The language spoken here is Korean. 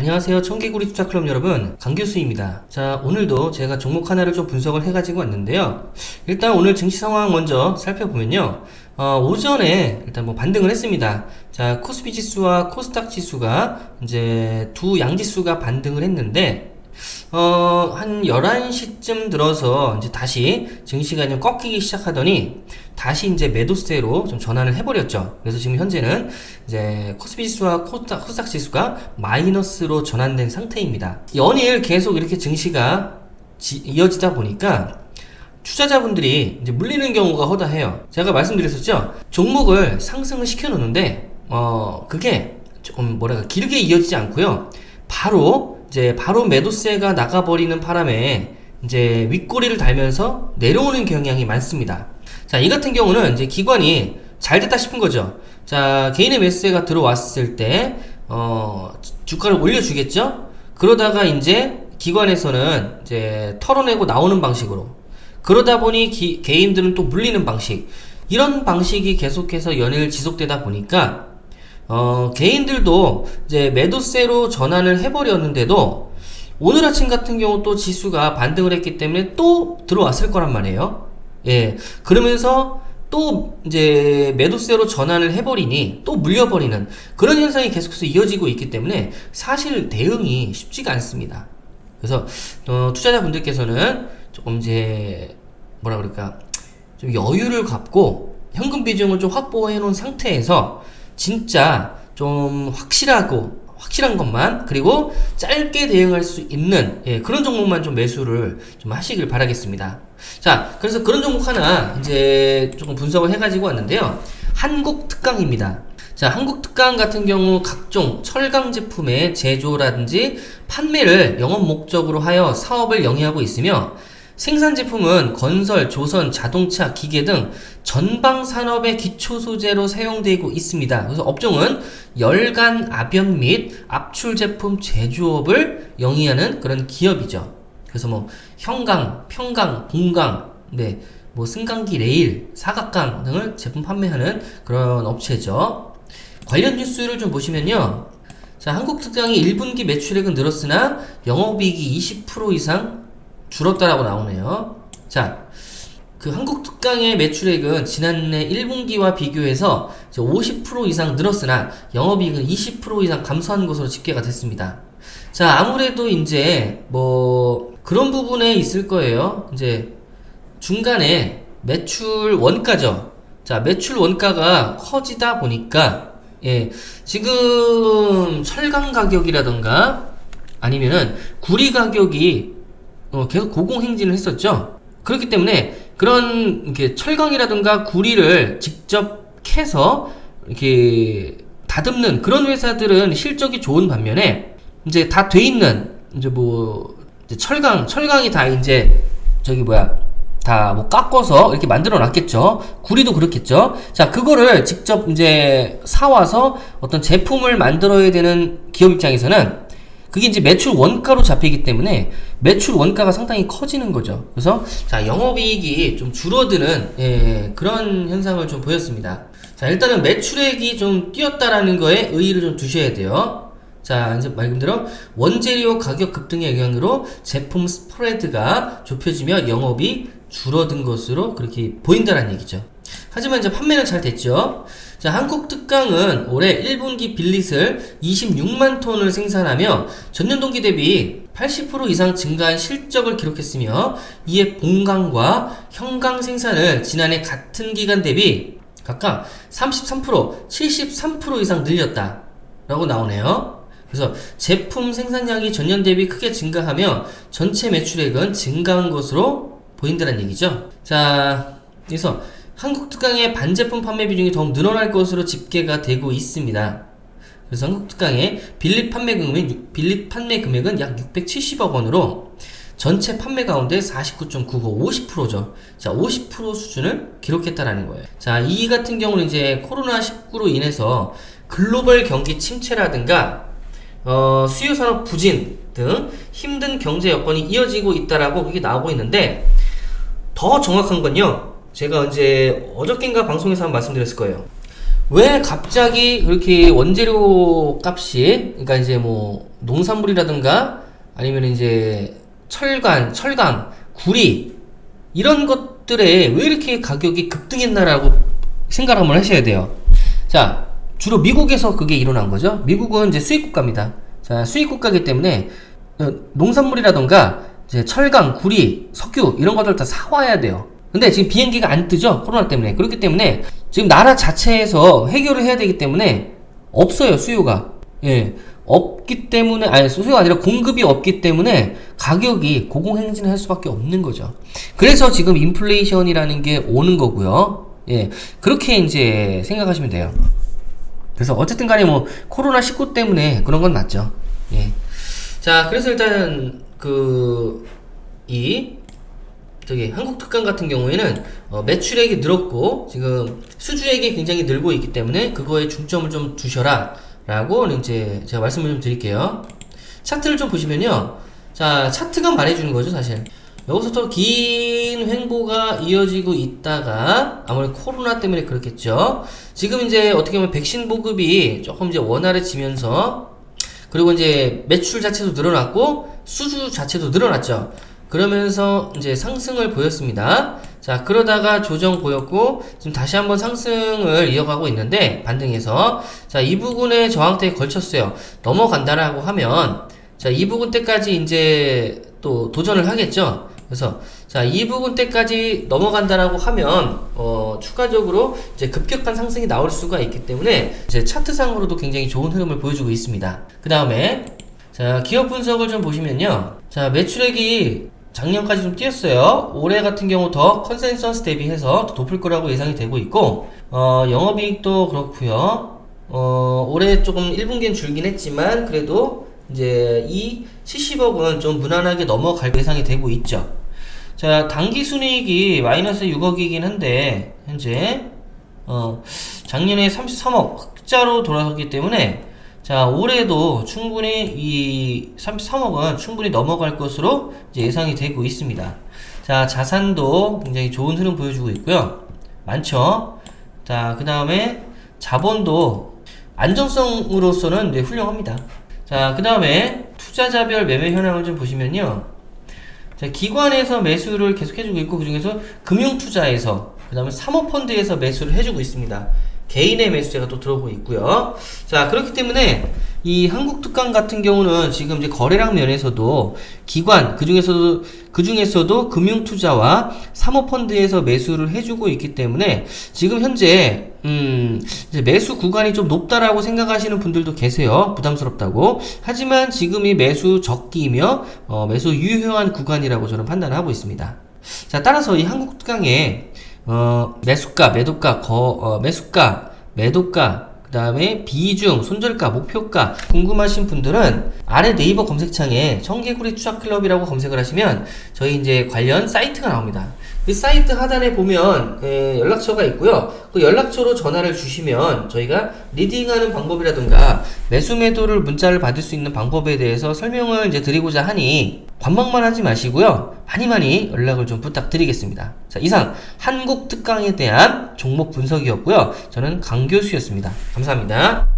안녕하세요. 청개구리 투자클럽 여러분, 강교수입니다. 자, 오늘도 제가 종목 하나를 좀 분석을 해가지고 왔는데요. 일단 오늘 증시 상황 먼저 살펴보면요. 오전에 일단 뭐 반등을 했습니다. 자, 코스피 지수와 코스닥 지수가 이제 두 양지수가 반등을 했는데, 한 11시쯤 들어서 이제 다시 증시가 좀 꺾이기 시작하더니 다시 이제 매도세로 좀 전환을 해버렸죠. 그래서 지금 현재는 이제 코스피 지수와 코스닥 지수가 마이너스로 전환된 상태입니다. 연일 계속 이렇게 증시가 이어지다 보니까 투자자분들이 이제 물리는 경우가 허다해요. 제가 말씀드렸었죠. 종목을 상승을 시켜 놓는데 그게 조금 길게 이어지지 않고요. 바로 매도세가 나가버리는 바람에 이제 윗꼬리를 달면서 내려오는 경향이 많습니다. 자, 이 같은 경우는 이제 기관이 잘 됐다 싶은 거죠. 자, 개인의 매수세가 들어왔을 때, 주가를 올려주겠죠? 그러다가 이제 기관에서는 이제 털어내고 나오는 방식으로. 그러다 보니 개인들은 또 물리는 방식. 이런 방식이 계속해서 연일 지속되다 보니까 개인들도 이제 매도세로 전환을 해버렸는데도 오늘 아침 같은 경우 또 지수가 반등을 했기 때문에 또 들어왔을 거란 말이에요. 예. 그러면서 또 이제 매도세로 전환을 해버리니 또 물려버리는 그런 현상이 계속해서 이어지고 있기 때문에 사실 대응이 쉽지가 않습니다. 그래서 투자자분들께서는 조금 이제 좀 여유를 갖고 현금 비중을 좀 확보해 놓은 상태에서 진짜 좀 확실한 것만, 그리고 짧게 대응할 수 있는 그런 종목만 좀 매수를 좀 하시길 바라겠습니다. 자, 그래서 그런 종목 하나 이제 조금 분석을 해가지고 왔는데요. 한국특강입니다. 자, 한국특강 같은 경우 각종 철강 제품의 제조라든지 판매를 영업 목적으로 하여 사업을 영위하고 있으며, 생산 제품은 건설, 조선, 자동차, 기계 등 전방 산업의 기초 소재로 사용되고 있습니다. 그래서 업종은 열간, 압연 및 압출 제품 제조업을 영위하는 그런 기업이죠. 그래서 뭐 형강, 평강, 공강, 승강기 레일, 사각강 등을 제품 판매하는 그런 업체죠. 관련 뉴스를 좀 보시면요. 자, 한국특강이 1분기 매출액은 늘었으나 영업이익이 20% 이상 줄었다라고 나오네요. 자, 그 한국특강의 매출액은 지난해 1분기와 비교해서 50% 이상 늘었으나 영업이익은 20% 이상 감소한 것으로 집계가 됐습니다. 자, 아무래도 이제 그런 부분에 있을 거예요. 이제 중간에 매출 원가죠. 자, 매출 원가가 커지다 보니까 지금 철강 가격이라던가 아니면은 구리 가격이 계속 고공행진을 했었죠. 그렇기 때문에 그런 이렇게 철강이라든가 구리를 직접 캐서 이렇게 다듬는 그런 회사들은 실적이 좋은 반면에 이제 다 돼 있는 이제 철강이 다 이제 다 깎아서 이렇게 만들어 놨겠죠. 구리도 그렇겠죠. 자, 그거를 직접 이제 사와서 어떤 제품을 만들어야 되는 기업 입장에서는 그게 이제 매출 원가로 잡히기 때문에 매출 원가가 상당히 커지는 거죠. 그래서 자, 영업이익이 좀 줄어드는 그런 현상을 좀 보였습니다. 자, 일단은 매출액이 좀 뛰었다라는 거에 의의를 좀 두셔야 돼요. 자, 이제 말 그대로 원재료 가격 급등의 영향으로 제품 스프레드가 좁혀지며 영업이 줄어든 것으로 그렇게 보인다는 얘기죠. 하지만 이제 판매는 잘 됐죠. 자, 한국특강은 올해 1분기 빌릿을 26만 톤을 생산하며 전년 동기 대비 80% 이상 증가한 실적을 기록했으며, 이에 본강과 형강 생산을 지난해 같은 기간 대비 각각 33%, 73% 이상 늘렸다 라고 나오네요. 그래서 제품 생산량이 전년 대비 크게 증가하며 전체 매출액은 증가한 것으로 보인다는 얘기죠. 자, 그래서 한국특강의 반제품 판매 비중이 더욱 늘어날 것으로 집계가 되고 있습니다. 그래서 한국특강의 빌립 판매 금액은 약 670억 원으로 전체 판매 가운데 49.95, 50%죠. 자, 50% 수준을 기록했다라는 거예요. 자, 이 같은 경우는 이제 코로나19로 인해서 글로벌 경기 침체라든가 수요 산업 부진 등 힘든 경제 여건이 이어지고 있다라고 그게 나오고 있는데, 더 정확한 건요, 제가 언제 어저께인가 방송에서 한번 말씀드렸을 거예요. 왜 갑자기 그렇게 원재료 값이, 그러니까 이제 농산물이라든가 아니면 이제 철강, 구리 이런 것들에 왜 이렇게 가격이 급등했나라고 생각을 한번 하셔야 돼요. 자, 주로 미국에서 그게 일어난 거죠. 미국은 이제 수입 국가입니다. 자, 수입 국가이기 때문에 농산물이라던가 이제 철강, 구리, 석유 이런 것들 다 사와야 돼요. 근데 지금 비행기가 안 뜨죠. 코로나 때문에. 그렇기 때문에 지금 나라 자체에서 해결을 해야 되기 때문에 없어요. 수요가. 예. 없기 때문에, 아니, 수요가 아니라 공급이 없기 때문에 가격이 고공행진을 할 수밖에 없는 거죠. 그래서 지금 인플레이션이라는 게 오는 거고요. 예. 그렇게 이제 생각하시면 돼요. 그래서 어쨌든 간에 뭐 코로나19 때문에 그런 건 맞죠. 예. 자, 그래서 일단 한국 특강 같은 경우에는 매출액이 늘었고 지금 수주액이 굉장히 늘고 있기 때문에 그거에 중점을 좀 두셔라 라고 이제 제가 말씀을 좀 드릴게요. 차트를 좀 보시면요, 자, 차트가 말해주는 거죠. 사실 여기서 또 긴 횡보가 이어지고 있다가 아무래도 코로나 때문에 그렇겠죠. 지금 이제 어떻게 보면 백신 보급이 조금 이제 원활해지면서, 그리고 이제 매출 자체도 늘어났고 수주 자체도 늘어났죠. 그러면서 이제 상승을 보였습니다. 자, 그러다가 조정 보였고 지금 다시 한번 상승을 이어가고 있는데 반등해서, 자, 이 부분에 저항대에 걸쳤어요. 넘어간다라고 하면, 자, 이 부분 때까지 이제 또 도전을 하겠죠. 그래서 자, 이 부분 때까지 넘어간다라고 하면 추가적으로 이제 급격한 상승이 나올 수가 있기 때문에 이제 차트상으로도 굉장히 좋은 흐름을 보여주고 있습니다. 그 다음에 자, 기업 분석을 좀 보시면요, 자, 매출액이 작년까지 좀 뛰었어요. 올해 같은 경우 더 컨센서스 대비해서 더 높을 거라고 예상이 되고 있고, 영업이익도 그렇고요. 올해 조금 1분기는 줄긴 했지만 그래도 이제 이 70억은 좀 무난하게 넘어갈 예상이 되고 있죠. 자, 당기순이익이 마이너스 6억이긴 한데 현재 작년에 33억 흑자로 돌아섰기 때문에, 자, 올해도 충분히 이 33억은 충분히 넘어갈 것으로 이제 예상이 되고 있습니다. 자, 자산도 굉장히 좋은 흐름 보여주고 있고요. 많죠. 자, 그 다음에 자본도 안정성으로서는 네, 훌륭합니다. 자, 그 다음에 투자자별 매매 현황을 좀 보시면요, 자, 기관에서 매수를 계속 해주고 있고 그 중에서 금융투자에서, 그 다음에 사모펀드에서 매수를 해주고 있습니다. 개인의 매수세가 또 들어오고 있고요. 자, 그렇기 때문에 이 한국특강 같은 경우는 지금 이제 거래량 면에서도 기관, 그 중에서도 금융투자와 사모펀드에서 매수를 해주고 있기 때문에 지금 현재 이제 매수 구간이 좀 높다라고 생각하시는 분들도 계세요. 부담스럽다고. 하지만 지금이 매수 적기이며 매수 유효한 구간이라고 저는 판단을 하고 있습니다. 자, 따라서 이 한국특강에 매수가, 매도가, 매수가, 매도가, 그 다음에 비중, 손절가, 목표가 궁금하신 분들은 아래 네이버 검색창에 청개구리 투자클럽이라고 검색을 하시면 저희 이제 관련 사이트가 나옵니다. 그 사이트 하단에 보면 연락처가 있고요. 그 연락처로 전화를 주시면 저희가 리딩하는 방법이라든가 매수 매도를 문자를 받을 수 있는 방법에 대해서 설명을 이제 드리고자 하니 관망만 하지 마시고요, 많이 연락을 좀 부탁드리겠습니다. 자, 이상 한국특강에 대한 종목 분석이었고요. 저는 강교수였습니다. 감사합니다.